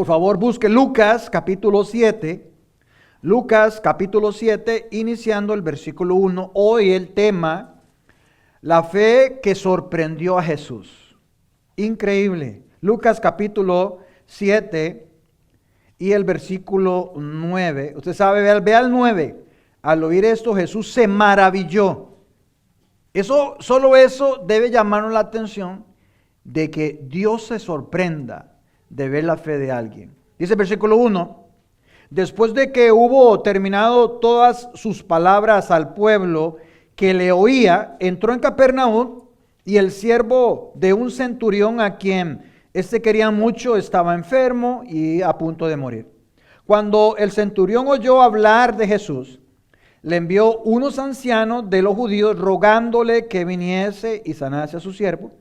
Por favor, busque Lucas capítulo 7. Lucas capítulo 7, iniciando el versículo 1. Hoy el tema, la fe que sorprendió a Jesús. Increíble. Lucas capítulo 7 y el versículo 9. Usted sabe, vea el 9. Al oír esto, Jesús se maravilló. Solo eso debe llamarnos la atención de que Dios se sorprenda de ver la fe de alguien. Dice el versículo 1, después de que hubo terminado todas sus palabras al pueblo que le oía, entró en Capernaum y el siervo de un centurión a quien quería mucho estaba enfermo y a punto de morir. Cuando el centurión oyó hablar de Jesús, le envió unos ancianos de los judíos rogándole que viniese y sanase a su siervo.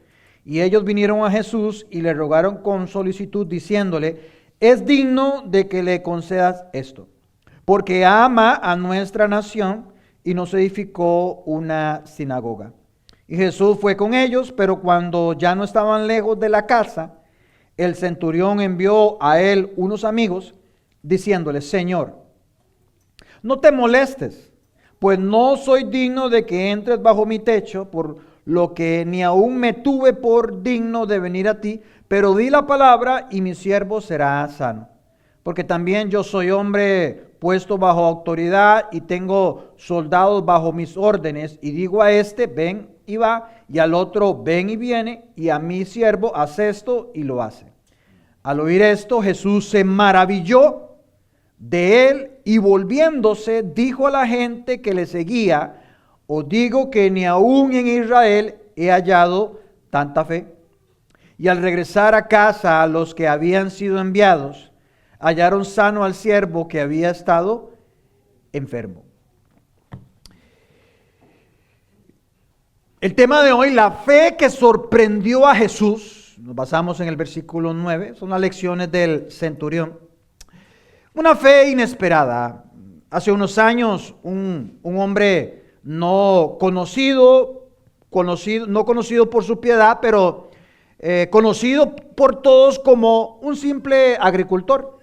Y ellos vinieron a Jesús y le rogaron con solicitud diciéndole: es digno de que le concedas esto, porque ama a nuestra nación y nos edificó una sinagoga. Y Jesús fue con ellos, pero cuando ya no estaban lejos de la casa, el centurión envió a él unos amigos diciéndole: Señor, no te molestes, pues no soy digno de que entres bajo mi techo, por lo que ni aún me tuve por digno de venir a ti, pero di la palabra y mi siervo será sano. Porque también yo soy hombre puesto bajo autoridad y tengo soldados bajo mis órdenes, y digo a este, ven y va, y al otro, ven y viene, y a mi siervo, haz esto, y lo hace. Al oír esto, Jesús se maravilló de él y volviéndose dijo a la gente que le seguía: os digo que ni aún en Israel he hallado tanta fe. Y al regresar a casa, a los que habían sido enviados hallaron sano al siervo que había estado enfermo. El tema de hoy, la fe que sorprendió a Jesús. Nos basamos en el versículo 9, son las lecciones del centurión. Una fe inesperada. Hace unos años un hombre no conocido por su piedad, pero conocido por todos como un simple agricultor,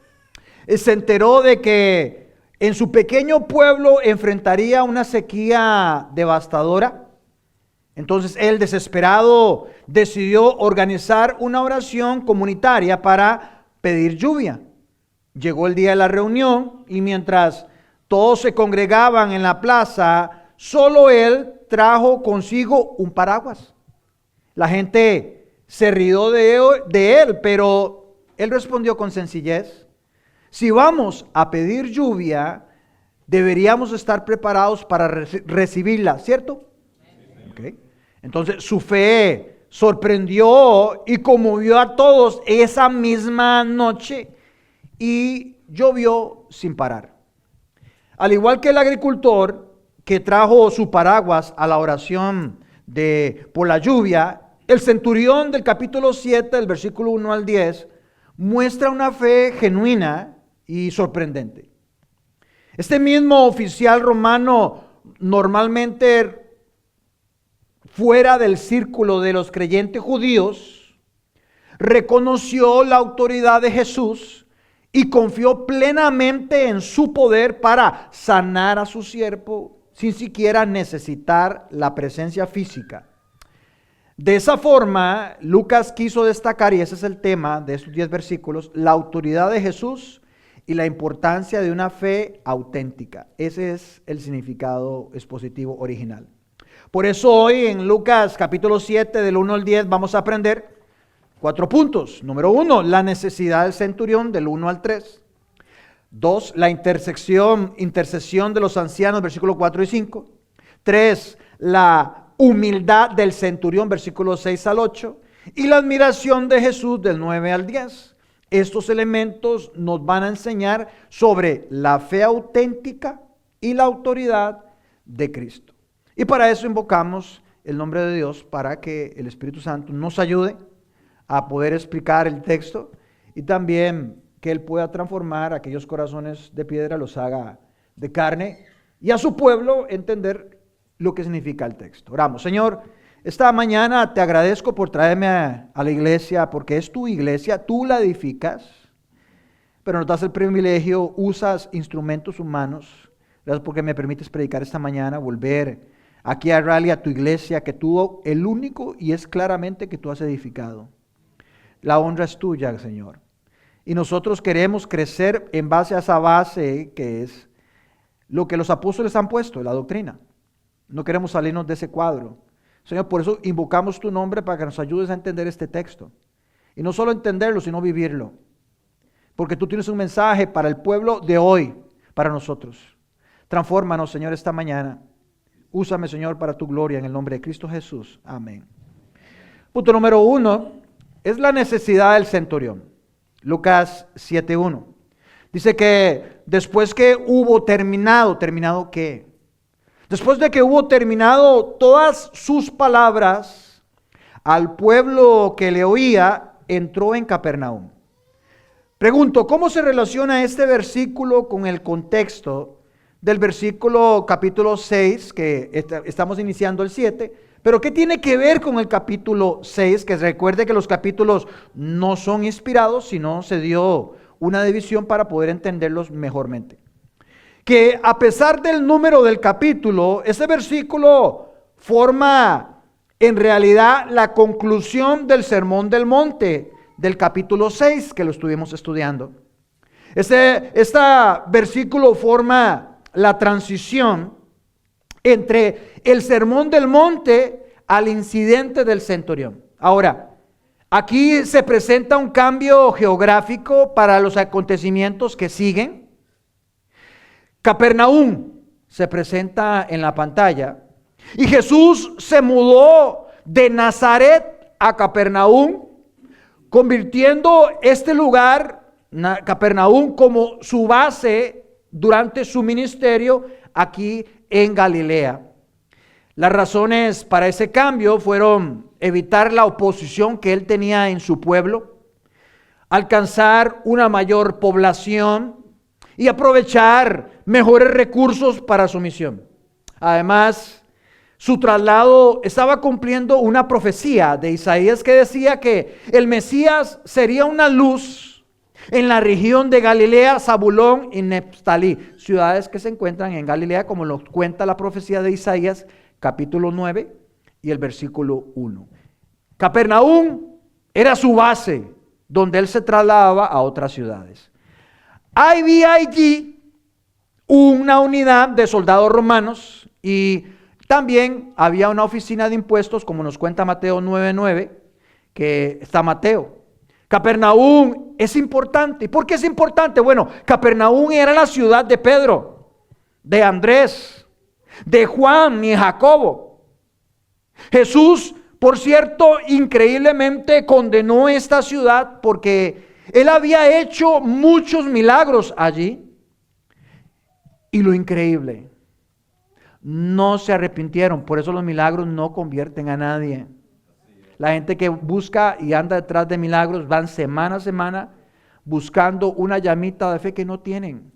se enteró de que en su pequeño pueblo enfrentaría una sequía devastadora. Entonces él, desesperado, decidió organizar una oración comunitaria para pedir lluvia. Llegó el día de la reunión y mientras todos se congregaban en la plaza, solo él trajo consigo un paraguas. La gente se rió de él, pero él respondió con sencillez: si vamos a pedir lluvia, deberíamos estar preparados para recibirla, ¿cierto? Okay. Entonces su fe sorprendió y conmovió a todos esa misma noche. Y llovió sin parar. Al igual que el agricultor que trajo su paraguas a la oración por la lluvia, el centurión del capítulo 7, del versículo 1 al 10, muestra una fe genuina y sorprendente. Este mismo oficial romano, normalmente fuera del círculo de los creyentes judíos, reconoció la autoridad de Jesús y confió plenamente en su poder para sanar a su siervo sin siquiera necesitar la presencia física. De esa forma, Lucas quiso destacar, y ese es el tema de estos 10 versículos, la autoridad de Jesús y la importancia de una fe auténtica. Ese es el significado expositivo original. Por eso hoy en Lucas capítulo 7 del 1 al 10 vamos a aprender 4 puntos. Número 1, la necesidad del centurión del 1 al 3. 2, la intercesión de los ancianos, versículos 4 y 5. 3, la humildad del centurión, versículos 6 al 8. Y la admiración de Jesús del 9 al 10. Estos elementos nos van a enseñar sobre la fe auténtica y la autoridad de Cristo. Y para eso invocamos el nombre de Dios para que el Espíritu Santo nos ayude a poder explicar el texto y también que Él pueda transformar aquellos corazones de piedra, los haga de carne y a su pueblo entender lo que significa el texto. Oramos. Señor, esta mañana te agradezco por traerme a la iglesia, porque es tu iglesia, tú la edificas. pero nos das el privilegio, usas instrumentos humanos. Gracias porque me permites predicar esta mañana, volver aquí a Raleigh, a tu iglesia, que tú, el único, y es claramente que tú has edificado. La honra es tuya, Señor. Y nosotros queremos crecer en base a esa base que es lo que los apóstoles han puesto, la doctrina. No queremos salirnos de ese cuadro. Señor, por eso invocamos tu nombre para que nos ayudes a entender este texto. Y no solo entenderlo, sino vivirlo. Porque tú tienes un mensaje para el pueblo de hoy, para nosotros. Transfórmanos, Señor, esta mañana. Úsame, Señor, para tu gloria en el nombre de Cristo Jesús. Amén. Punto número 1 es la necesidad del centurión. Lucas 7:1. Dice que después que hubo ¿terminado qué? Después de que hubo terminado todas sus palabras al pueblo que le oía, entró en Capernaum. Pregunto, ¿cómo se relaciona este versículo con el contexto del versículo capítulo 6, que estamos iniciando el 7? Pero ¿qué tiene que ver con el capítulo 6? Que recuerde que los capítulos no son inspirados, sino se dio una división para poder entenderlos mejormente. Que a pesar del número del capítulo, ese versículo forma en realidad la conclusión del Sermón del Monte del capítulo 6 que lo estuvimos estudiando. Este versículo forma la transición entre el Sermón del Monte al incidente del centurión. Ahora, aquí se presenta un cambio geográfico para los acontecimientos que siguen. Capernaum se presenta en la pantalla y Jesús se mudó de Nazaret a Capernaum, convirtiendo este lugar, Capernaum, como su base durante su ministerio aquí en Galilea. Las razones para ese cambio fueron evitar la oposición que él tenía en su pueblo, alcanzar una mayor población y aprovechar mejores recursos para su misión. Además, su traslado estaba cumpliendo una profecía de Isaías que decía que el Mesías sería una luz en la región de Galilea, Zabulón y Neftalí, ciudades que se encuentran en Galilea, como lo cuenta la profecía de Isaías, capítulo 9 y el versículo 1. Capernaum era su base, donde él se trasladaba a otras ciudades. Había allí una unidad de soldados romanos y también había una oficina de impuestos, como nos cuenta Mateo 9:9, que está Mateo. Capernaum es importante. ¿Y por qué es importante? Bueno, Capernaum era la ciudad de Pedro, de Andrés, de Juan y Jacobo. Jesús, por cierto, increíblemente condenó esta ciudad porque él había hecho muchos milagros allí. Y lo increíble, no se arrepintieron. Por eso los milagros no convierten a nadie. La gente que busca y anda detrás de milagros van semana a semana buscando una llamita de fe que no tienen.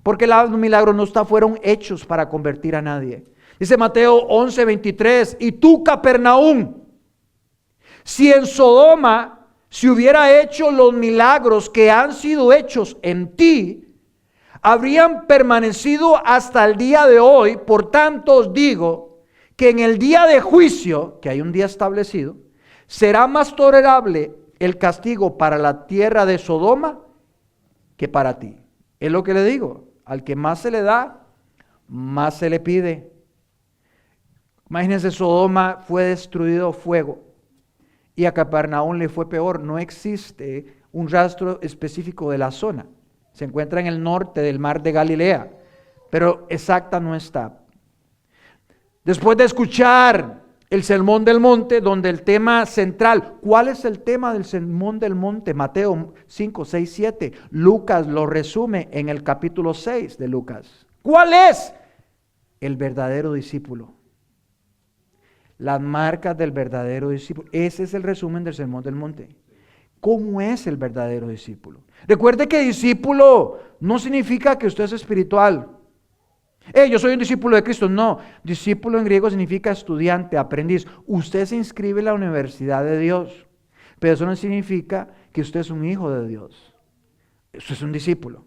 Porque los milagros no fueron hechos para convertir a nadie. Dice Mateo 11:23, y tú, Capernaum, si en Sodoma se hubiera hecho los milagros que han sido hechos en ti, habrían permanecido hasta el día de hoy. Por tanto os digo que en el día de juicio, que hay un día establecido, será más tolerable el castigo para la tierra de Sodoma que para ti. Es lo que le digo, al que más se le da, más se le pide. Imagínense, Sodoma fue destruido fuego y a Capernaum le fue peor. No existe un rastro específico de la zona. Se encuentra en el norte del mar de Galilea, pero exacta no está. Después de escuchar el Sermón del Monte, donde el tema central, ¿cuál es el tema del Sermón del Monte? Mateo 5, 6, 7. Lucas lo resume en el capítulo 6 de Lucas. ¿Cuál es? El verdadero discípulo. Las marcas del verdadero discípulo. Ese es el resumen del Sermón del Monte. ¿Cómo es el verdadero discípulo? Recuerde que discípulo no significa que usted es espiritual. Yo soy un discípulo de Cristo. No, discípulo en griego significa estudiante, aprendiz. Usted se inscribe en la universidad de Dios, pero eso no significa que usted es un hijo de Dios. Eso es un discípulo.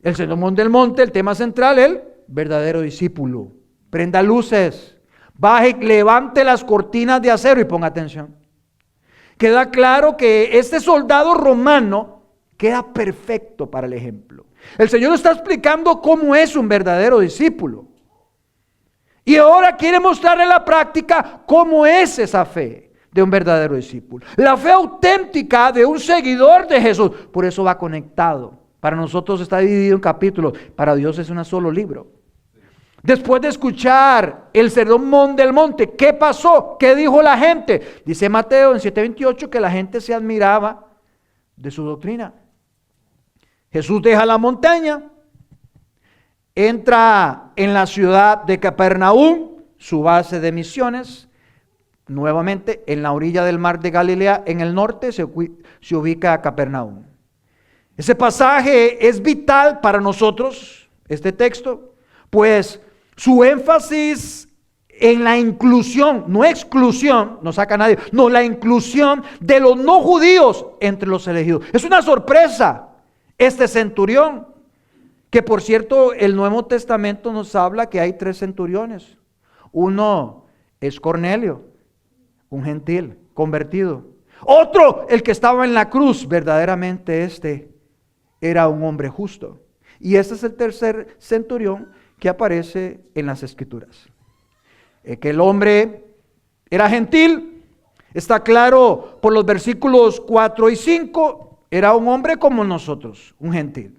El sermón del monte, el tema central, el verdadero discípulo. Prenda luces, baje, levante las cortinas de acero y ponga atención. Queda claro que este soldado romano queda perfecto para el ejemplo. El Señor está explicando cómo es un verdadero discípulo. Y ahora quiere mostrar en la práctica cómo es esa fe de un verdadero discípulo. La fe auténtica de un seguidor de Jesús. Por eso va conectado. Para nosotros está dividido en capítulos. Para Dios es un solo libro. Después de escuchar el sermón del monte, ¿qué pasó? ¿Qué dijo la gente? Dice Mateo en 7:28 que la gente se admiraba de su doctrina. Jesús deja la montaña, entra en la ciudad de Capernaum, su base de misiones. Nuevamente en la orilla del mar de Galilea, en el norte, se ubica Capernaum. Ese pasaje es vital para nosotros, este texto, pues su énfasis en la inclusión, no exclusión, no saca a nadie, no, la inclusión de los no judíos entre los elegidos. Es una sorpresa este centurión, que por cierto el Nuevo Testamento nos habla que hay 3 centuriones. Uno es Cornelio, un gentil convertido. Otro, el que estaba en la cruz, verdaderamente este era un hombre justo. Y este es el tercer centurión que aparece en las Escrituras. Que el hombre era gentil, está claro por los versículos 4 y 5, era un hombre como nosotros, un gentil.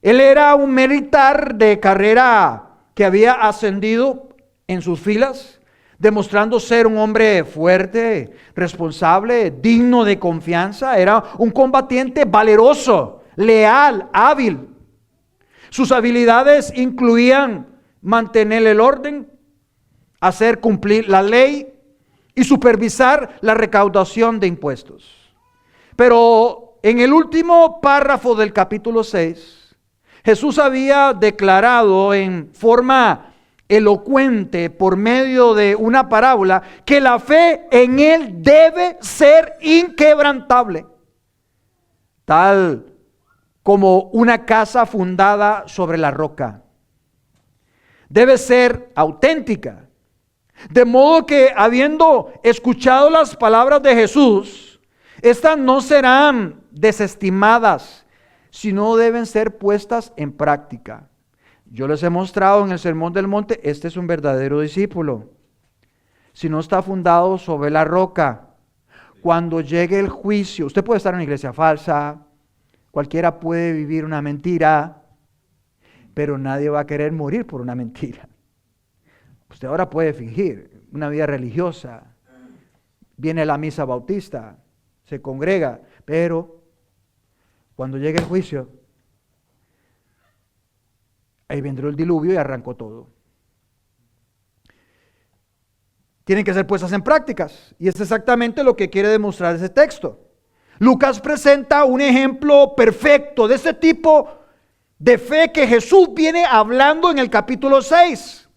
Él era un militar de carrera que había ascendido en sus filas, demostrando ser un hombre fuerte, responsable, digno de confianza. Era un combatiente valeroso, leal, hábil. Sus habilidades incluían mantener el orden, hacer cumplir la ley y supervisar la recaudación de impuestos. Pero en el último párrafo del capítulo 6, Jesús había declarado en forma elocuente por medio de una parábola que la fe en Él debe ser inquebrantable, tal como una casa fundada sobre la roca. Debe ser auténtica, de modo que habiendo escuchado las palabras de Jesús, estas no serán desestimadas, sino deben ser puestas en práctica. Yo les he mostrado en el Sermón del Monte, este es un verdadero discípulo. Si no está fundado sobre la roca, cuando llegue el juicio, usted puede estar en una iglesia falsa, cualquiera puede vivir una mentira, pero nadie va a querer morir por una mentira. Usted ahora puede fingir una vida religiosa, viene a la misa bautista, se congrega, pero cuando llegue el juicio, ahí vendrá el diluvio y arrancó todo. Tienen que ser puestas en prácticas, y es exactamente lo que quiere demostrar ese texto. Lucas presenta un ejemplo perfecto de ese tipo de fe que Jesús viene hablando en el capítulo 6.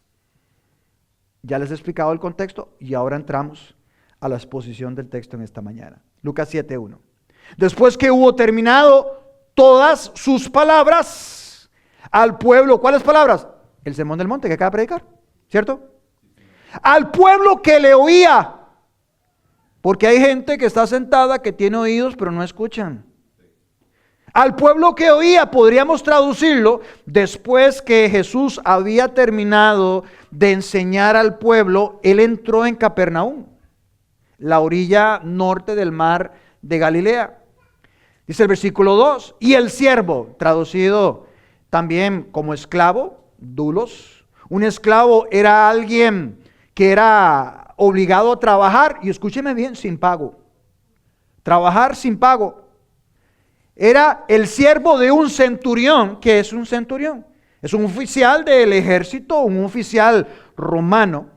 Ya les he explicado el contexto y ahora entramos a la exposición del texto en esta mañana. Lucas 7:1. Después que hubo terminado todas sus palabras al pueblo, ¿cuáles palabras? El sermón del monte que acaba de predicar, ¿cierto? Al pueblo que le oía, porque hay gente que está sentada que tiene oídos pero no escuchan. Al pueblo que oía, podríamos traducirlo, después que Jesús había terminado de enseñar al pueblo, Él entró en Capernaum, la orilla norte del mar de Galilea. Dice el versículo 2, y el siervo, traducido también como esclavo, doulos. Un esclavo era alguien que era obligado a trabajar, y escúcheme bien, sin pago. Trabajar sin pago. Era el siervo de un centurión. ¿Qué es un centurión? Es un oficial del ejército, un oficial romano.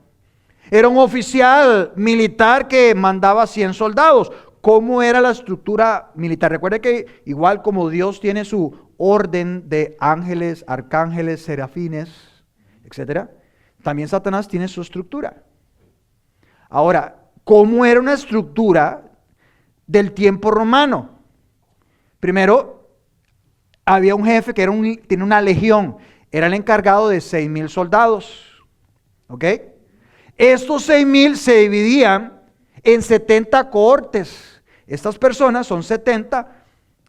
Era un oficial militar que mandaba 100 soldados. ¿Cómo era la estructura militar? Recuerde que igual como Dios tiene su orden de ángeles, arcángeles, serafines, etc., también Satanás tiene su estructura. Ahora, ¿cómo era una estructura del tiempo romano? Primero, había un jefe que tenía una legión, era el encargado de 6,000 soldados. ¿Ok? Estos 6,000 se dividían en 70 cohortes. Estas personas son 70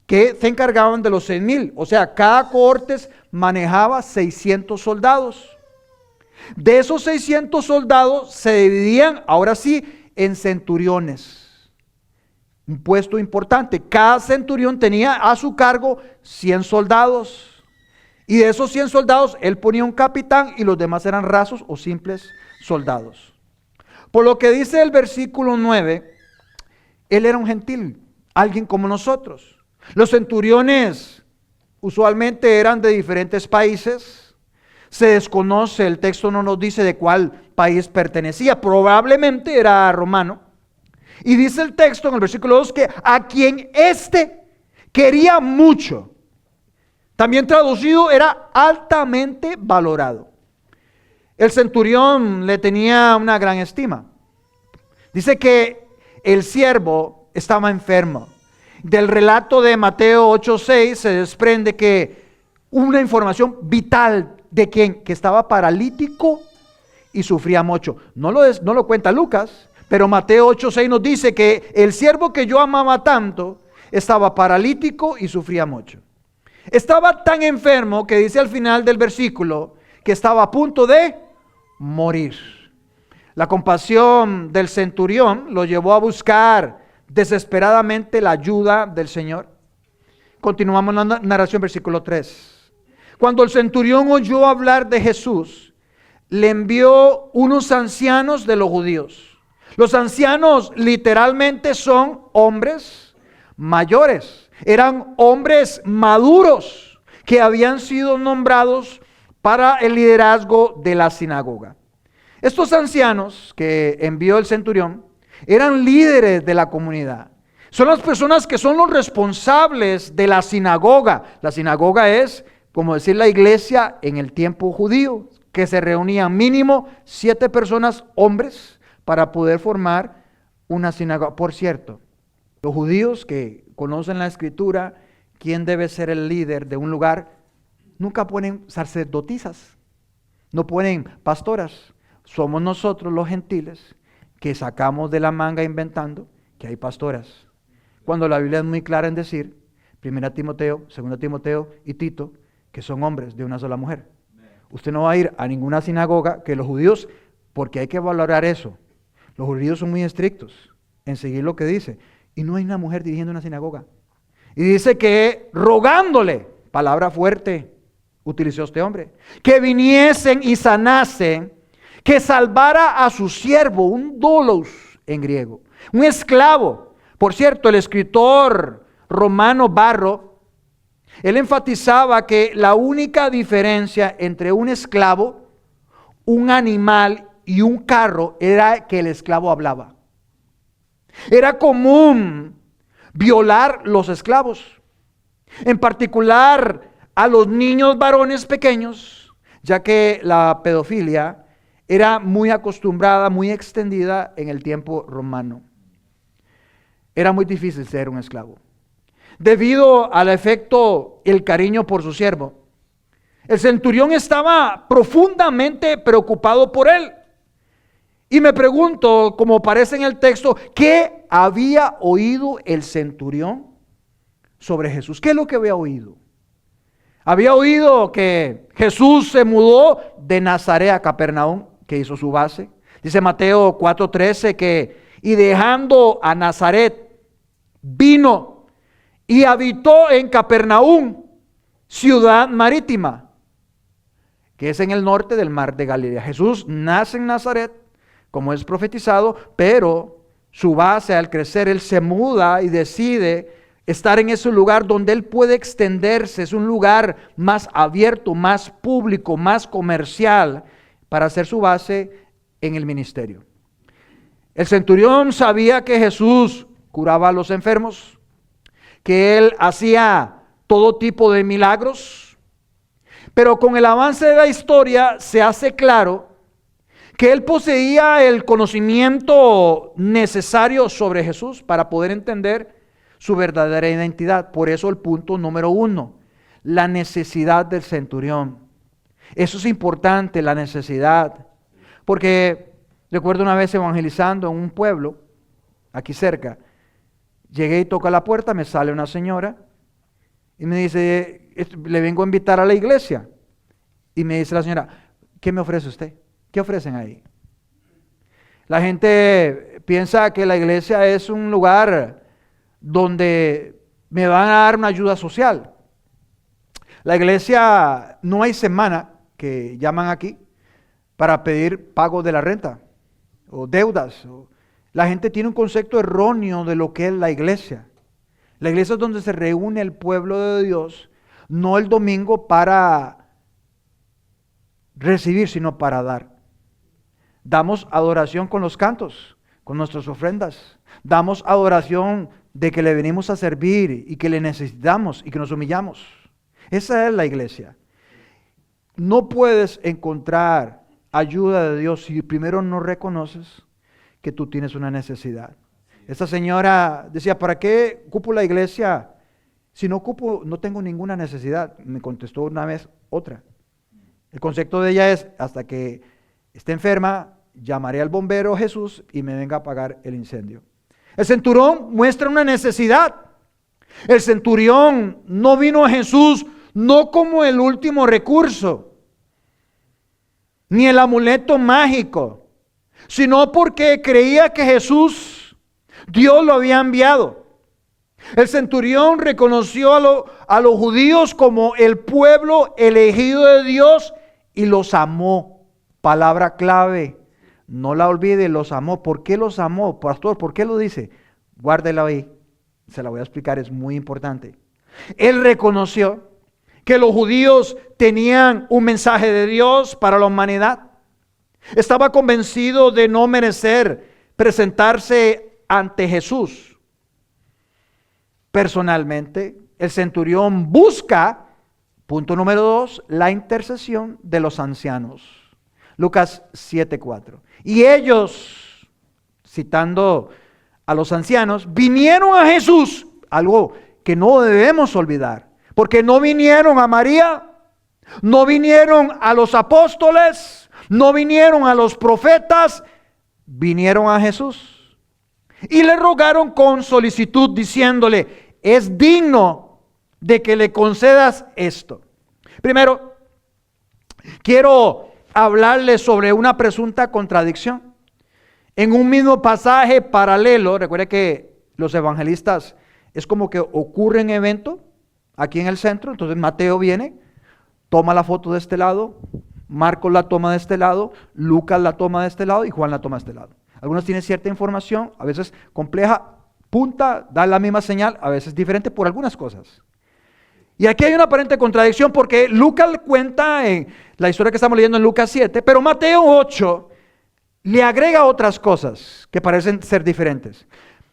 que se encargaban de los 6,000. O sea, cada cohorte manejaba 600 soldados. De esos 600 soldados se dividían, ahora sí, en centuriones. Un puesto importante. Cada centurión tenía a su cargo 100 soldados. Y de esos 100 soldados, él ponía un capitán y los demás eran rasos o simples soldados. Por lo que dice el versículo 9, él era un gentil, alguien como nosotros. Los centuriones usualmente eran de diferentes países. Se desconoce, el texto no nos dice de cuál país pertenecía. Probablemente era romano. Y dice el texto en el versículo 2 que a quien éste quería mucho, también traducido, era altamente valorado. El centurión le tenía una gran estima. Dice que el siervo estaba enfermo. Del relato de Mateo 8:6 se desprende que una información vital de quien que estaba paralítico y sufría mucho. No lo cuenta Lucas, pero Mateo 8:6 nos dice que el siervo que yo amaba tanto estaba paralítico y sufría mucho. Estaba tan enfermo que dice al final del versículo que estaba a punto de morir. La compasión del centurión lo llevó a buscar desesperadamente la ayuda del Señor. Continuamos la narración, versículo 3. Cuando el centurión oyó hablar de Jesús, le envió unos ancianos de los judíos. Los ancianos literalmente son hombres mayores. Eran hombres maduros que habían sido nombrados para el liderazgo de la sinagoga. Estos ancianos que envió el centurión eran líderes de la comunidad. Son las personas que son los responsables de la sinagoga. La sinagoga es, como decir, la iglesia en el tiempo judío, que se reunían mínimo 7 personas, hombres, para poder formar una sinagoga. Por cierto, los judíos que conocen la escritura, quién debe ser el líder de un lugar, nunca ponen sacerdotisas, no ponen pastoras. Somos nosotros los gentiles que sacamos de la manga inventando que hay pastoras. Cuando la Biblia es muy clara en decir, 1 Timoteo, 2 Timoteo y Tito, que son hombres de una sola mujer. Usted no va a ir a ninguna sinagoga que los judíos, porque hay que valorar eso. Los judíos son muy estrictos en seguir lo que dice. Y no hay una mujer dirigiendo una sinagoga. Y dice que rogándole, palabra fuerte utilizó este hombre, que viniesen y sanasen, que salvara a su siervo, un doulos en griego, un esclavo. Por cierto, el escritor romano Varro, él enfatizaba que la única diferencia entre un esclavo, un animal y un carro era que el esclavo hablaba. Era común violar los esclavos, en particular a los niños varones pequeños, ya que la pedofilia era muy acostumbrada, muy extendida en el tiempo romano. Era muy difícil ser un esclavo. Debido al afecto y el cariño por su siervo, el centurión estaba profundamente preocupado por él. Y me pregunto, como aparece en el texto, ¿qué había oído el centurión sobre Jesús? ¿Qué es lo que había oído? Había oído que Jesús se mudó de Nazaret a Capernaum, que hizo su base. Dice Mateo 4:13 que, y dejando a Nazaret, vino y habitó en Capernaum, ciudad marítima, que es en el norte del mar de Galilea. Jesús nace en Nazaret, como es profetizado, pero su base al crecer, él se muda y decide estar en ese lugar donde él puede extenderse. Es un lugar más abierto, más público, más comercial, para hacer su base en el ministerio. El centurión sabía que Jesús curaba a los enfermos, que él hacía todo tipo de milagros, pero con el avance de la historia se hace claro que él poseía el conocimiento necesario sobre Jesús para poder entender su verdadera identidad. Por eso el punto número 1, la necesidad del centurión. Eso es importante, la necesidad. Porque recuerdo una vez evangelizando en un pueblo, aquí cerca, llegué y toco a la puerta, me sale una señora y me dice, le vengo a invitar a la iglesia. Y me dice la señora, ¿qué me ofrece usted? ¿Qué ofrecen ahí? La gente piensa que la iglesia es un lugar donde me van a dar una ayuda social. La iglesia, no hay semana que llaman aquí para pedir pago de la renta o deudas. La gente tiene un concepto erróneo de lo que es la iglesia. La iglesia es donde se reúne el pueblo de Dios, no el domingo para recibir, sino para dar. Damos adoración con los cantos, con nuestras ofrendas. Damos adoración de que le venimos a servir y que le necesitamos y que nos humillamos. Esa es la iglesia. No puedes encontrar ayuda de Dios si primero no reconoces que tú tienes una necesidad. Esta señora decía, ¿para qué ocupo la iglesia? Si no ocupo, no tengo ninguna necesidad. Me contestó una vez otra. El concepto de ella es, hasta que esté enferma, llamaré al bombero Jesús y me venga a apagar el incendio. El centurión muestra una necesidad. El centurión no vino a Jesús no como el último recurso, ni el amuleto mágico, sino porque creía que Jesús, Dios lo había enviado. El centurión reconoció a los judíos como el pueblo elegido de Dios y los amó. Palabra clave, no la olvide, los amó. ¿Por qué los amó, pastor? ¿Por qué lo dice? Guárdela ahí, se la voy a explicar, es muy importante. Él reconoció que los judíos tenían un mensaje de Dios para la humanidad. Estaba convencido de no merecer presentarse ante Jesús. Personalmente, el centurión busca, punto número 2, la intercesión de los ancianos. Lucas 7:4. Y ellos, citando a los ancianos, vinieron a Jesús, algo que no debemos olvidar, porque no vinieron a María, no vinieron a los apóstoles, no vinieron a los profetas, vinieron a Jesús. Y le rogaron con solicitud diciéndole, es digno de que le concedas esto. Primero, quiero hablarles sobre una presunta contradicción. En un mismo pasaje paralelo, recuerde que los evangelistas es como que ocurre un evento aquí en el centro, entonces Mateo viene, toma la foto de este lado, Marcos la toma de este lado, Lucas la toma de este lado y Juan la toma de este lado. Algunos tienen cierta información, a veces compleja, punta, da la misma señal, a veces diferente por algunas cosas. Y aquí hay una aparente contradicción porque Lucas cuenta en la historia que estamos leyendo en Lucas 7, pero Mateo 8 le agrega otras cosas que parecen ser diferentes.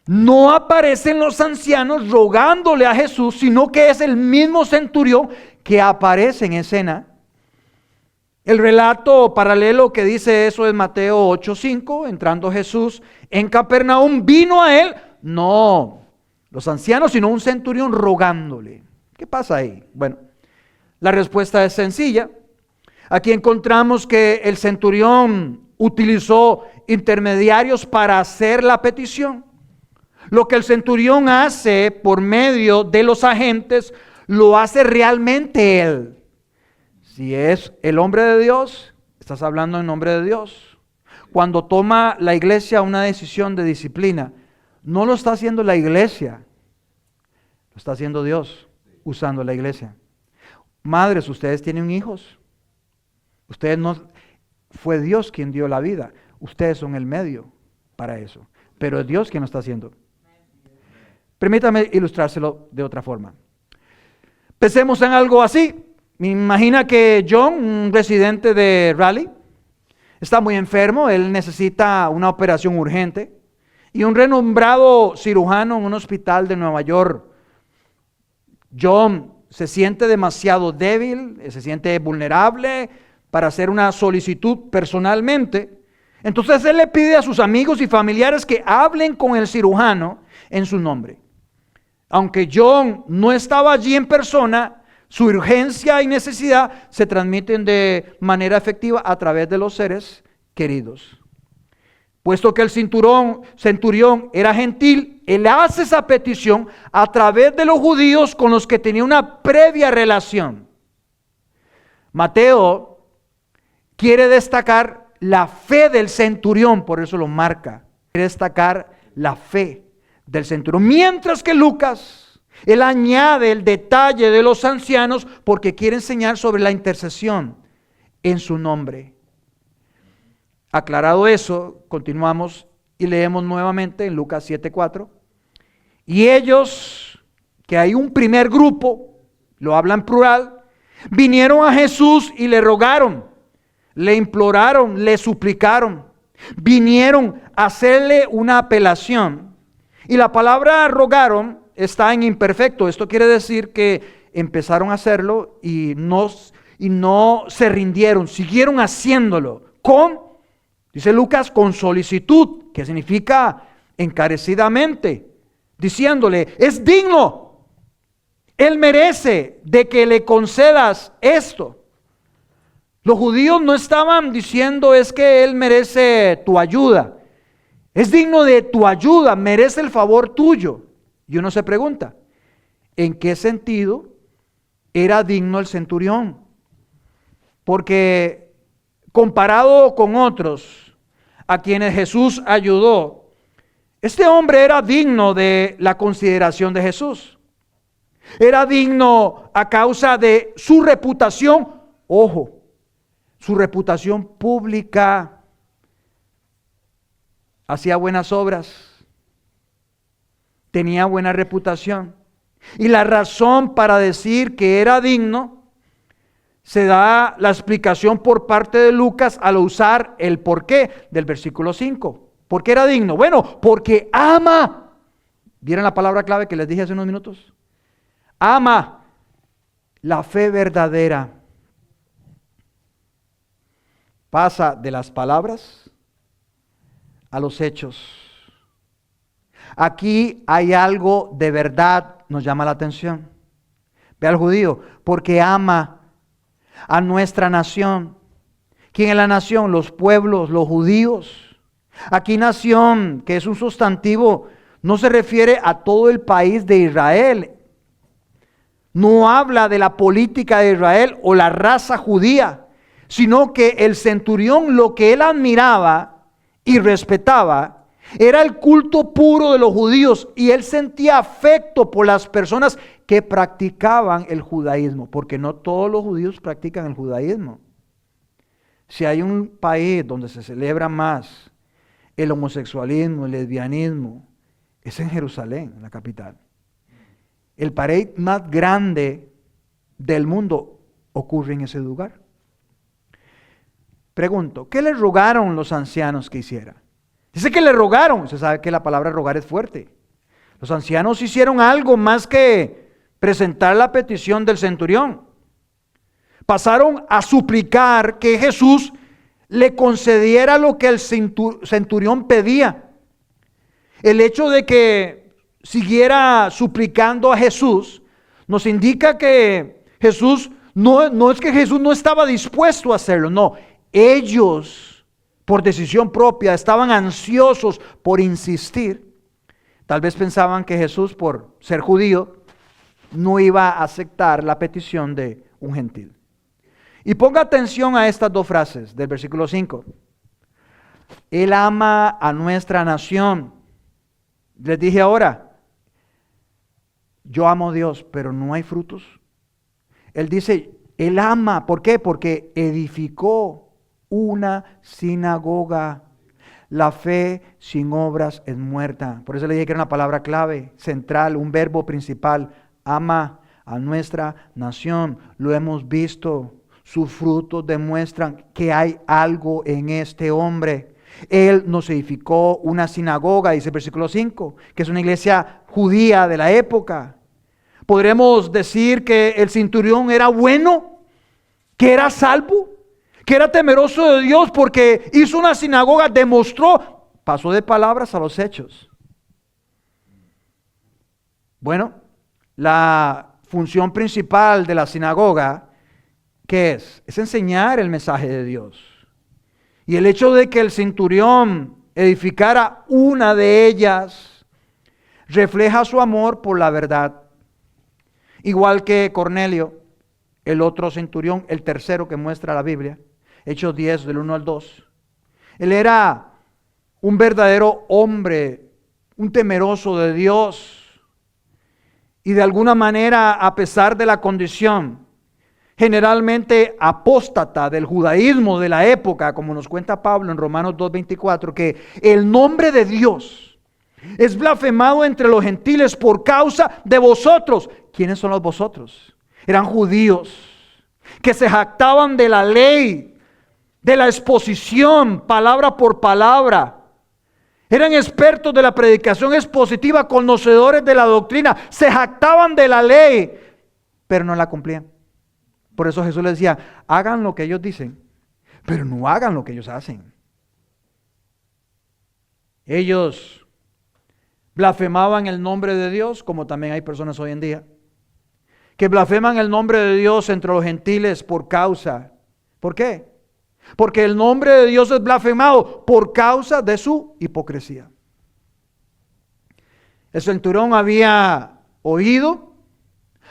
No aparecen los ancianos rogándole a Jesús, sino que es el mismo centurión que aparece en escena. El relato paralelo que dice eso es Mateo 8:5, entrando Jesús en Capernaum, vino a él, no los ancianos, sino un centurión rogándole. ¿Qué pasa ahí? Bueno, la respuesta es sencilla. Aquí encontramos que el centurión utilizó intermediarios para hacer la petición. Lo que el centurión hace por medio de los agentes, lo hace realmente él. Si es el hombre de Dios, estás hablando en nombre de Dios. Cuando toma la iglesia una decisión de disciplina, no lo está haciendo la iglesia, lo está haciendo Dios usando la iglesia. Madres, ustedes tienen hijos. Ustedes no, fue Dios quien dio la vida. Ustedes son el medio para eso. Pero es Dios quien lo está haciendo. Permítame ilustrárselo de otra forma. Pensemos en algo así. Me imagina que John, un residente de Raleigh, está muy enfermo. Él necesita una operación urgente. Y un renombrado cirujano en un hospital de Nueva York, John se siente demasiado débil, se siente vulnerable para hacer una solicitud personalmente. Entonces él le pide a sus amigos y familiares que hablen con el cirujano en su nombre. Aunque John no estaba allí en persona, su urgencia y necesidad se transmiten de manera efectiva a través de los seres queridos. Puesto que el centurión era gentil, él hace esa petición a través de los judíos con los que tenía una previa relación. Mateo quiere destacar la fe del centurión, por eso lo marca. Quiere destacar la fe del centurión. Mientras que Lucas, él añade el detalle de los ancianos porque quiere enseñar sobre la intercesión en su nombre. Aclarado eso, continuamos y leemos nuevamente en Lucas 7:4. Y ellos, que hay un primer grupo, lo habla en plural, vinieron a Jesús y le rogaron, le imploraron, le suplicaron. Vinieron a hacerle una apelación. Y la palabra rogaron está en imperfecto. Esto quiere decir que empezaron a hacerlo y no se rindieron, siguieron haciéndolo dice Lucas, con solicitud, que significa encarecidamente, diciéndole, es digno, él merece de que le concedas esto. Los judíos no estaban diciendo es que él merece tu ayuda, es digno de tu ayuda, merece el favor tuyo. Y uno se pregunta, ¿en qué sentido era digno el centurión? Porque comparado con otros a quienes Jesús ayudó, este hombre era digno de la consideración de Jesús. Era digno a causa de su reputación, ojo, su reputación pública. Hacía buenas obras, tenía buena reputación. Y la razón para decir que era digno se da la explicación por parte de Lucas al usar el porqué del versículo 5. ¿Por qué era digno? Bueno, porque ama. ¿Vieron la palabra clave que les dije hace unos minutos? Ama la fe verdadera. Pasa de las palabras a los hechos. Aquí hay algo de verdad, nos llama la atención. Ve al judío, porque ama a nuestra nación. ¿Quién es la nación? Los pueblos, los judíos. Aquí nación, que es un sustantivo, no se refiere a todo el país de Israel. No habla de la política de Israel o la raza judía, sino que el centurión, lo que él admiraba y respetaba era el culto puro de los judíos, y él sentía afecto por las personas que practicaban el judaísmo, porque no todos los judíos practican el judaísmo. Si hay un país donde se celebra más el homosexualismo, el lesbianismo, es en Jerusalén, la capital. El país más grande del mundo ocurre en ese lugar. Pregunto, ¿qué le rogaron los ancianos que hiciera? Dice que le rogaron. Usted sabe que la palabra rogar es fuerte. Los ancianos hicieron algo más que presentar la petición del centurión. Pasaron a suplicar que Jesús le concediera lo que el centurión pedía. El hecho de que siguiera suplicando a Jesús nos indica que Jesús, no es que Jesús no estaba dispuesto a hacerlo, no. Ellos, por decisión propia, estaban ansiosos por insistir. Tal vez pensaban que Jesús, por ser judío, no iba a aceptar la petición de un gentil. Y ponga atención a estas dos frases del versículo 5. Él ama a nuestra nación. Les dije ahora, yo amo a Dios, pero no hay frutos. Él dice, Él ama. ¿Por qué? Porque edificó una sinagoga. La fe sin obras es muerta. Por eso le dije que era una palabra clave, central, un verbo principal. Ama a nuestra nación. Lo hemos visto. Sus frutos demuestran que hay algo en este hombre. Él nos edificó una sinagoga, dice el versículo 5, que es una iglesia judía de la época. Podremos decir que el centurión era bueno, que era salvo, que era temeroso de Dios porque hizo una sinagoga, demostró, pasó de palabras a los hechos. Bueno, la función principal de la sinagoga, ¿qué es? Es enseñar el mensaje de Dios. Y el hecho de que el centurión edificara una de ellas refleja su amor por la verdad. Igual que Cornelio, el otro centurión, el tercero que muestra la Biblia, Hechos 10 del 1 al 2. Él era un verdadero hombre, un temeroso de Dios. Y de alguna manera, a pesar de la condición generalmente apóstata del judaísmo de la época, como nos cuenta Pablo en Romanos 2:24, que el nombre de Dios es blasfemado entre los gentiles por causa de vosotros. ¿Quiénes son los vosotros? Eran judíos que se jactaban de la ley, de la exposición, palabra por palabra. Eran expertos de la predicación expositiva, conocedores de la doctrina, se jactaban de la ley, pero no la cumplían. Por eso Jesús les decía, hagan lo que ellos dicen, pero no hagan lo que ellos hacen. Ellos blasfemaban el nombre de Dios, como también hay personas hoy en día, que blasfeman el nombre de Dios entre los gentiles por causa. ¿Por qué? Porque el nombre de Dios es blasfemado por causa de su hipocresía. El centurión había oído,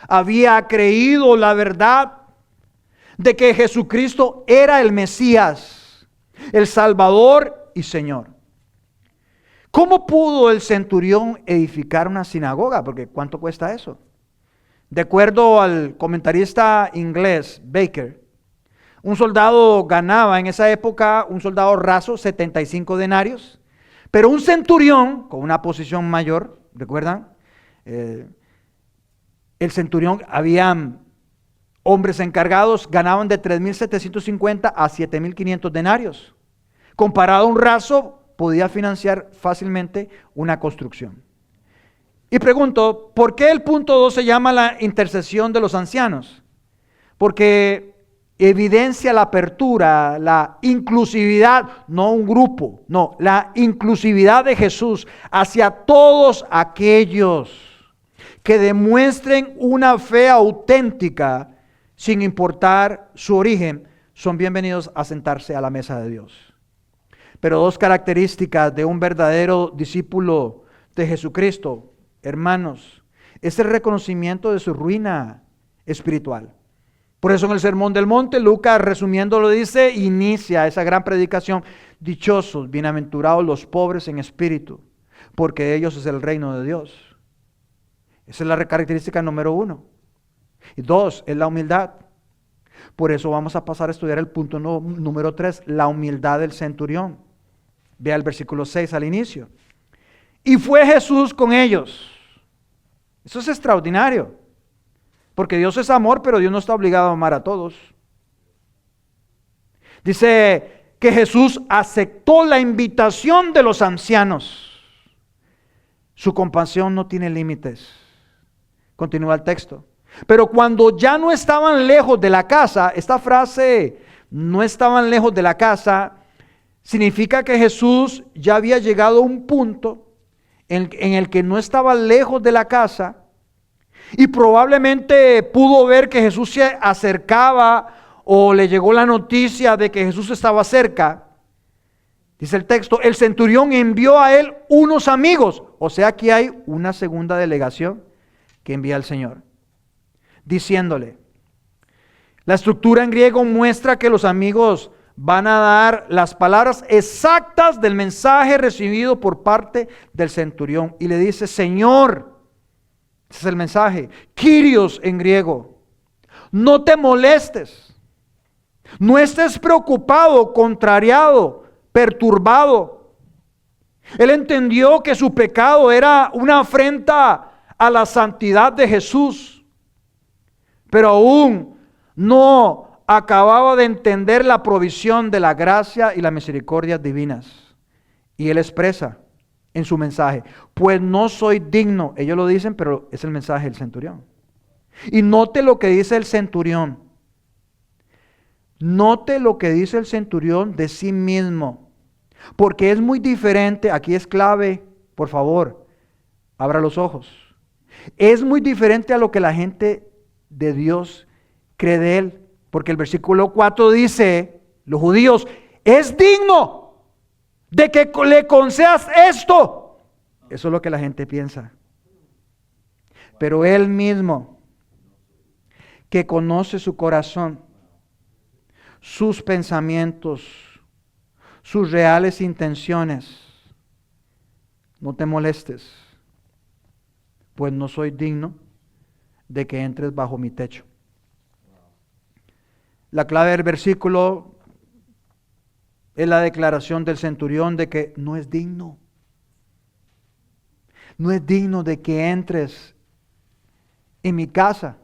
había creído la verdad de que Jesucristo era el Mesías, el Salvador y Señor. ¿Cómo pudo el centurión edificar una sinagoga? Porque ¿cuánto cuesta eso? De acuerdo al comentarista inglés Baker, un soldado ganaba en esa época, un soldado raso, 75 denarios. Pero un centurión, con una posición mayor, ¿recuerdan? El centurión, habían hombres encargados, ganaban de 3.750 a 7.500 denarios. Comparado a un raso, podía financiar fácilmente una construcción. Y pregunto, ¿por qué el punto 2 se llama la intercesión de los ancianos? Porque evidencia la apertura, la inclusividad, no un grupo, no, la inclusividad de Jesús hacia todos aquellos que demuestren una fe auténtica sin importar su origen, son bienvenidos a sentarse a la mesa de Dios. Pero dos características de un verdadero discípulo de Jesucristo, hermanos, es el reconocimiento de su ruina espiritual. Por eso en el Sermón del Monte, Lucas resumiéndolo dice, inicia esa gran predicación, dichosos, bienaventurados los pobres en espíritu, porque de ellos es el reino de Dios. Esa es la característica número 1. Y 2, es la humildad. Por eso vamos a pasar a estudiar el punto número 3, la humildad del centurión. Vea el versículo 6 al inicio. Y fue Jesús con ellos. Eso es extraordinario. Porque Dios es amor, pero Dios no está obligado a amar a todos. Dice que Jesús aceptó la invitación de los ancianos. Su compasión no tiene límites. Continúa el texto. Pero cuando ya no estaban lejos de la casa, esta frase, no estaban lejos de la casa, significa que Jesús ya había llegado a un punto en el que no estaba lejos de la casa, y probablemente pudo ver que Jesús se acercaba o le llegó la noticia de que Jesús estaba cerca. Dice el texto, el centurión envió a él unos amigos. O sea, aquí hay una segunda delegación que envía al Señor, diciéndole. La estructura en griego muestra que los amigos van a dar las palabras exactas del mensaje recibido por parte del centurión. Y le dice, Señor, ese es el mensaje, Kyrios en griego, no te molestes, no estés preocupado, contrariado, perturbado. Él entendió que su pecado era una afrenta a la santidad de Jesús, pero aún no acababa de entender la provisión de la gracia y la misericordia divinas. Y él expresa en su mensaje, pues no soy digno. Ellos lo dicen, pero es el mensaje del centurión. Y note lo que dice el centurión. Note lo que dice el centurión de sí mismo. Porque es muy diferente, aquí es clave, por favor, abra los ojos. Es muy diferente a lo que la gente de Dios, cree de Él. Porque el versículo 4 dice, los judíos, es digno de que le concedas esto. Eso es lo que la gente piensa. Pero Él mismo, que conoce su corazón, sus pensamientos, sus reales intenciones, no te molestes, pues no soy digno de que entres bajo mi techo. La clave del versículo es la declaración del centurión de que no es digno. No es digno de que entres en mi casa.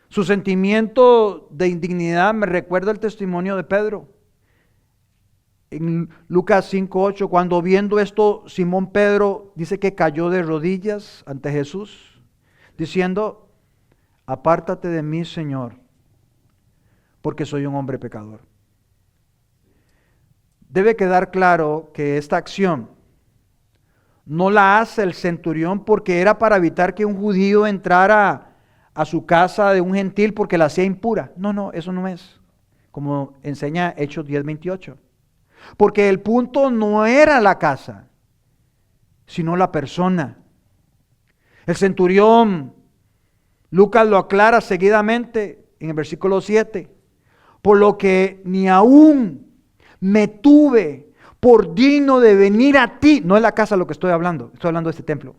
Su sentimiento de indignidad me recuerda el testimonio de Pedro. En Lucas 5:8, cuando viendo esto, Simón Pedro dice que cayó de rodillas ante Jesús, diciendo, apártate de mí, Señor, porque soy un hombre pecador. Debe quedar claro que esta acción no la hace el centurión porque era para evitar que un judío entrara a su casa de un gentil porque la hacía impura. No, eso no es, como enseña Hechos 10:28. Porque el punto no era la casa, sino la persona. El centurión, Lucas lo aclara seguidamente en el versículo 7. Por lo que ni aún me tuve por digno de venir a ti. No es la casa lo que estoy hablando de este templo.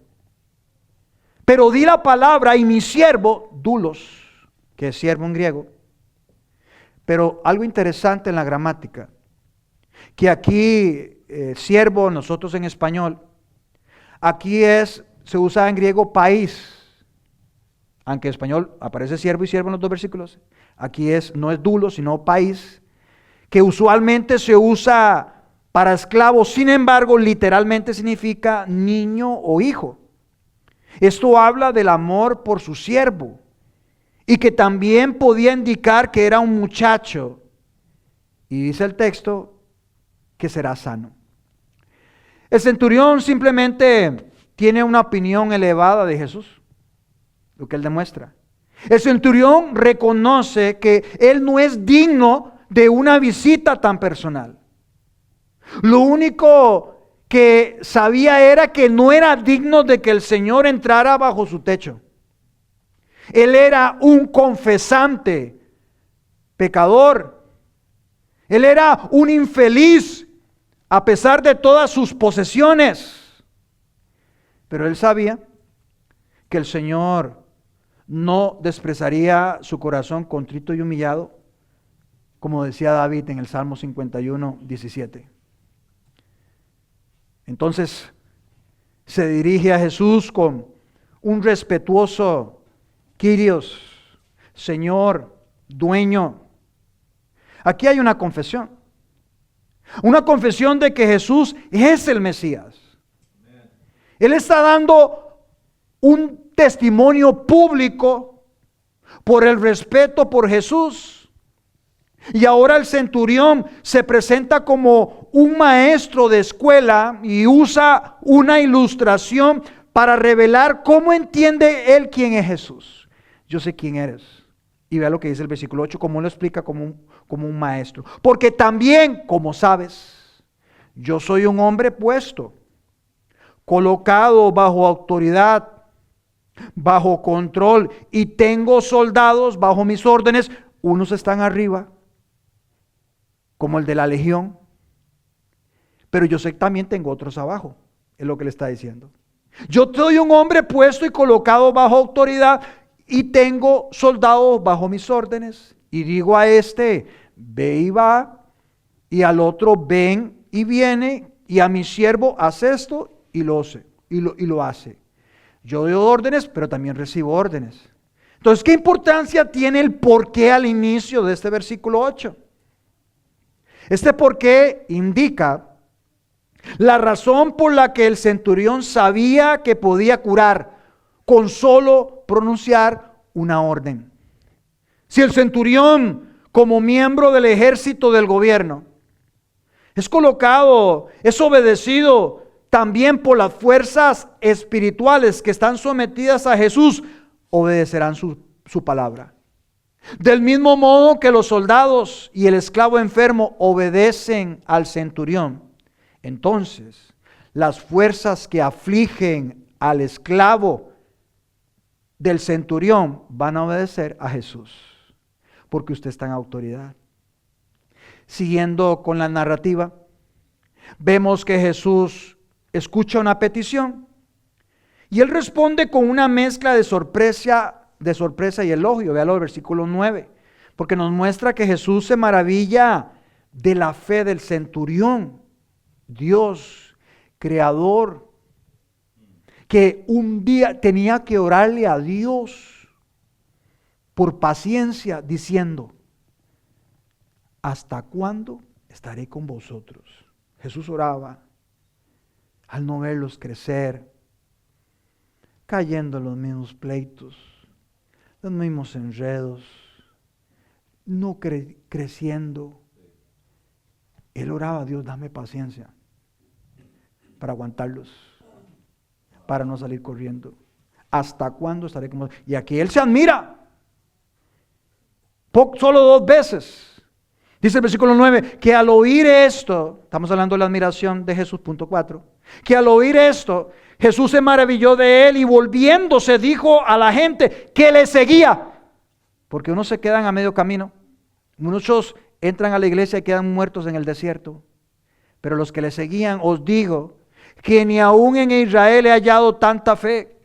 Pero di la palabra y mi siervo, doulos, que es siervo en griego. Pero algo interesante en la gramática, que aquí siervo, nosotros en español, aquí se usa en griego país, aunque en español aparece siervo y siervo en los dos versículos. Aquí no es doulos, sino país, que usualmente se usa para esclavos, sin embargo, literalmente significa niño o hijo. Esto habla del amor por su siervo y que también podía indicar que era un muchacho. Y dice el texto que será sano. El centurión simplemente tiene una opinión elevada de Jesús, lo que él demuestra. El centurión reconoce que él no es digno de una visita tan personal. Lo único que sabía era que no era digno de que el Señor entrara bajo su techo. Él era un confesante, pecador. Él era un infeliz a pesar de todas sus posesiones. Pero él sabía que el Señor no desprezaría su corazón contrito y humillado, como decía David en el Salmo 51:17. Entonces se dirige a Jesús con un respetuoso Kyrios, Señor, dueño. Aquí hay una confesión. Una confesión de que Jesús es el Mesías. Él está dando un testimonio público por el respeto por Jesús. Y ahora el centurión se presenta como un maestro de escuela y usa una ilustración para revelar cómo entiende él quién es Jesús. Yo sé quién eres. Y vea lo que dice el versículo 8, cómo lo explica como un maestro. Porque también, como sabes, yo soy un hombre puesto, colocado bajo autoridad, bajo control, y tengo soldados bajo mis órdenes. Unos están arriba, como el de la legión, pero yo sé que también tengo otros abajo, es lo que le está diciendo. Yo soy un hombre puesto y colocado bajo autoridad y tengo soldados bajo mis órdenes, y digo a este, ve y va, y al otro, ven y viene, y a mi siervo, haz esto, y lo hace. Yo doy órdenes, pero también recibo órdenes. Entonces, ¿qué importancia tiene el porqué al inicio de este versículo 8? Este porqué indica la razón por la que el centurión sabía que podía curar con solo pronunciar una orden. Si el centurión, como miembro del ejército del gobierno, es colocado, es obedecido también por las fuerzas espirituales que están sometidas a Jesús, obedecerán su su palabra. Del mismo modo que los soldados y el esclavo enfermo obedecen al centurión, entonces las fuerzas que afligen al esclavo del centurión van a obedecer a Jesús, porque usted está en autoridad. Siguiendo con la narrativa, vemos que Jesús escucha una petición y él responde con una mezcla de sorpresa y elogio. Véalo el versículo 9, porque nos muestra que Jesús se maravilla de la fe del centurión, Dios, creador, que un día tenía que orarle a Dios por paciencia, diciendo: ¿hasta cuándo estaré con vosotros? Jesús oraba al no verlos crecer, cayendo en los mismos pleitos, los mismos enredos, no creciendo. Él oraba a Dios: dame paciencia para aguantarlos, para no salir corriendo. ¿Hasta cuándo estaré con vosotros? Y aquí él se admira. Solo 2 veces. Dice el versículo 9, que al oír esto, estamos hablando de la admiración de Jesús, punto 4, que al oír esto, Jesús se maravilló de él y volviéndose dijo a la gente que le seguía, porque unos se quedan a medio camino, muchos entran a la iglesia y quedan muertos en el desierto, pero los que le seguían, os digo, que ni aún en Israel he hallado tanta fe.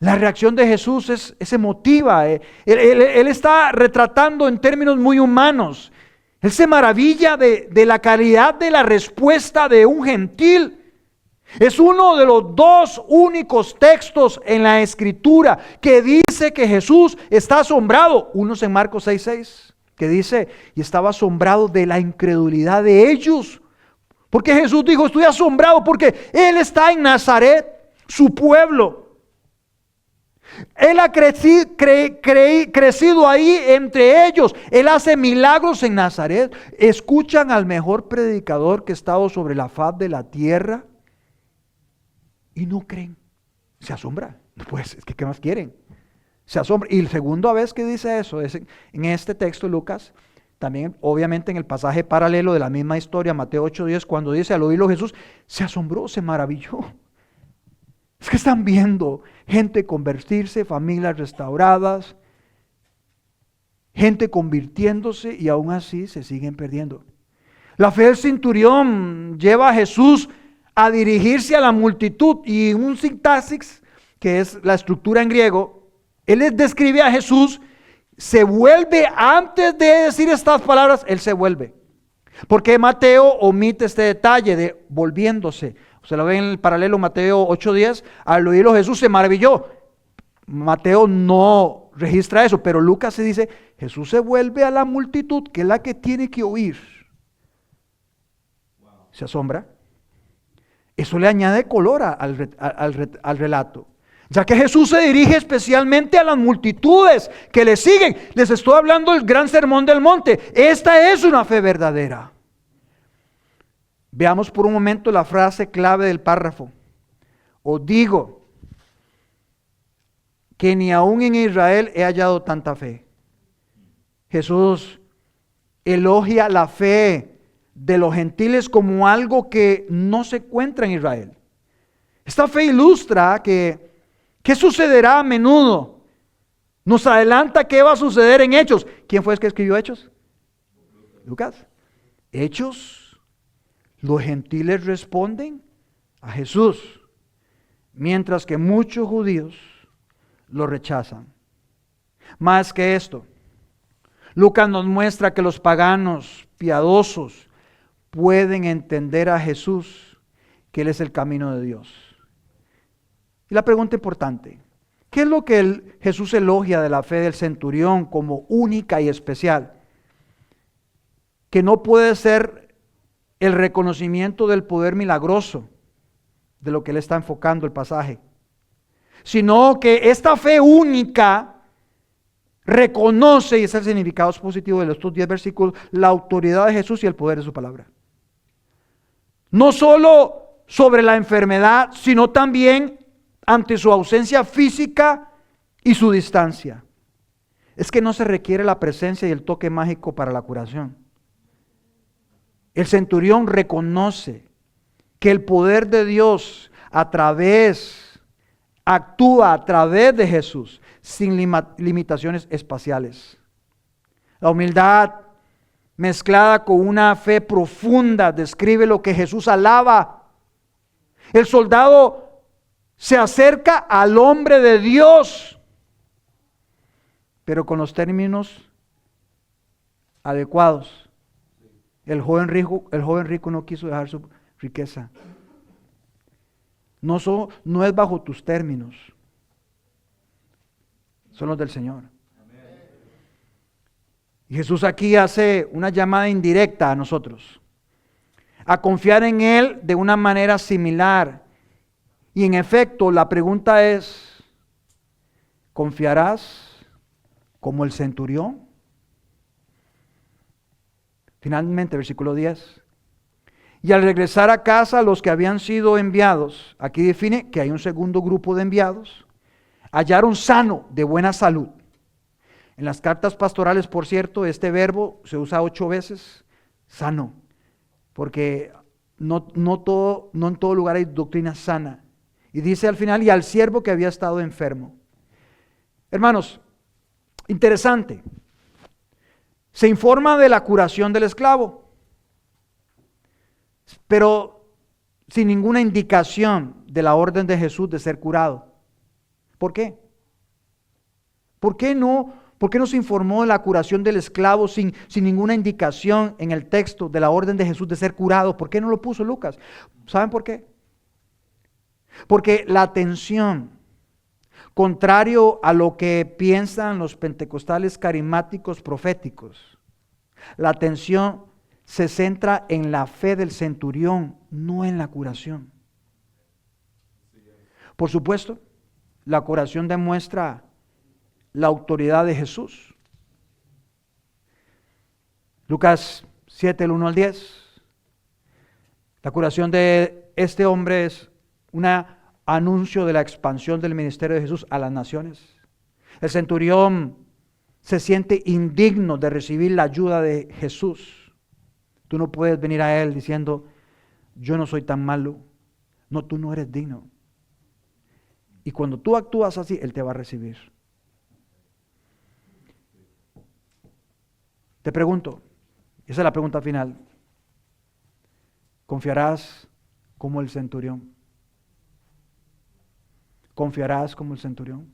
La reacción de Jesús es emotiva, él está retratando en términos muy humanos. Él se maravilla de la calidad de la respuesta de un gentil. Es uno de los 2 únicos textos en la Escritura que dice que Jesús está asombrado. Uno es en Marcos 6:6, que dice: y estaba asombrado de la incredulidad de ellos. Porque Jesús dijo: estoy asombrado porque Él está en Nazaret, su pueblo. Él ha crecido ahí entre ellos. Él hace milagros en Nazaret. Escuchan al mejor predicador que ha estado sobre la faz de la tierra y no creen. Se asombra. Pues, ¿qué más quieren? Se asombra. Y la segunda vez que dice eso es en este texto, Lucas. También, obviamente, en el pasaje paralelo de la misma historia, Mateo 8:10, cuando dice: al oírlo Jesús se asombró, se maravilló. Es que están viendo gente convertirse, familias restauradas, gente convirtiéndose, y aún así se siguen perdiendo. La fe del centurión lleva a Jesús a dirigirse a la multitud, y un sintaxis, que es la estructura en griego, él les describe a Jesús, se vuelve antes de decir estas palabras, él se vuelve. Porque Mateo omite este detalle de volviéndose. Usted lo ve en el paralelo, Mateo 8:10, al oírlo Jesús se maravilló. Mateo no registra eso, pero Lucas se dice: Jesús se vuelve a la multitud, que es la que tiene que oír. ¿Se asombra? Eso le añade color al relato, ya que Jesús se dirige especialmente a las multitudes que le siguen. Les estoy hablando del gran sermón del monte. Esta es una fe verdadera. Veamos por un momento la frase clave del párrafo. Os digo que ni aún en Israel he hallado tanta fe. Jesús elogia la fe de los gentiles como algo que no se encuentra en Israel. Esta fe ilustra que ¿qué sucederá a menudo? Nos adelanta qué va a suceder en Hechos. ¿Quién fue el que escribió Hechos? Lucas. Hechos. Los gentiles responden a Jesús, mientras que muchos judíos lo rechazan. Más que esto, Lucas nos muestra que los paganos piadosos pueden entender a Jesús, que Él es el camino de Dios. Y la pregunta importante: ¿qué es lo que Jesús elogia de la fe del centurión como única y especial? Que no puede ser el reconocimiento del poder milagroso de lo que Él está enfocando el pasaje, sino que esta fe única reconoce, y es el significado positivo de estos 10 versículos, la autoridad de Jesús y el poder de su palabra. No solo sobre la enfermedad, sino también ante su ausencia física y su distancia. es que no se requiere la presencia y el toque mágico para la curación. El centurión reconoce que el poder de Dios actúa a través de Jesús, sin limitaciones espaciales. La humildad mezclada con una fe profunda describe lo que Jesús alaba. El soldado se acerca al hombre de Dios, pero con los términos adecuados. El joven rico no quiso dejar su riqueza. No es bajo tus términos, son los del Señor. Y Jesús aquí hace una llamada indirecta a nosotros, a confiar en Él de una manera similar. Y en efecto, la pregunta es, ¿confiarás como el centurión? Finalmente, versículo 10. Y al regresar a casa, los que habían sido enviados, aquí define que hay un segundo grupo de enviados, hallaron sano, de buena salud. En las cartas pastorales, por cierto, este verbo se usa 8 veces, sano, porque no en todo lugar hay doctrina sana. Y dice al final, y al siervo que había estado enfermo. Hermanos, interesante. Se informa de la curación del esclavo, pero sin ninguna indicación de la orden de Jesús de ser curado. ¿Por qué? ¿Por qué no se informó de la curación del esclavo sin ninguna indicación en el texto de la orden de Jesús de ser curado? ¿Por qué no lo puso Lucas? ¿Saben por qué? Porque la atención, contrario a lo que piensan los pentecostales carismáticos proféticos, la atención se centra en la fe del centurión, no en la curación. Por supuesto, la curación demuestra la autoridad de Jesús. Lucas 7, el 1 al 10. La curación de este hombre es un anuncio de la expansión del ministerio de Jesús a las naciones. El centurión se siente indigno de recibir la ayuda de Jesús. Tú no puedes venir a Él diciendo, yo no soy tan malo. No, tú no eres digno. Y cuando tú actúas así, Él te va a recibir. Te pregunto, esa es la pregunta final. ¿Confiarás como el centurión? ¿Confiarás como el centurión?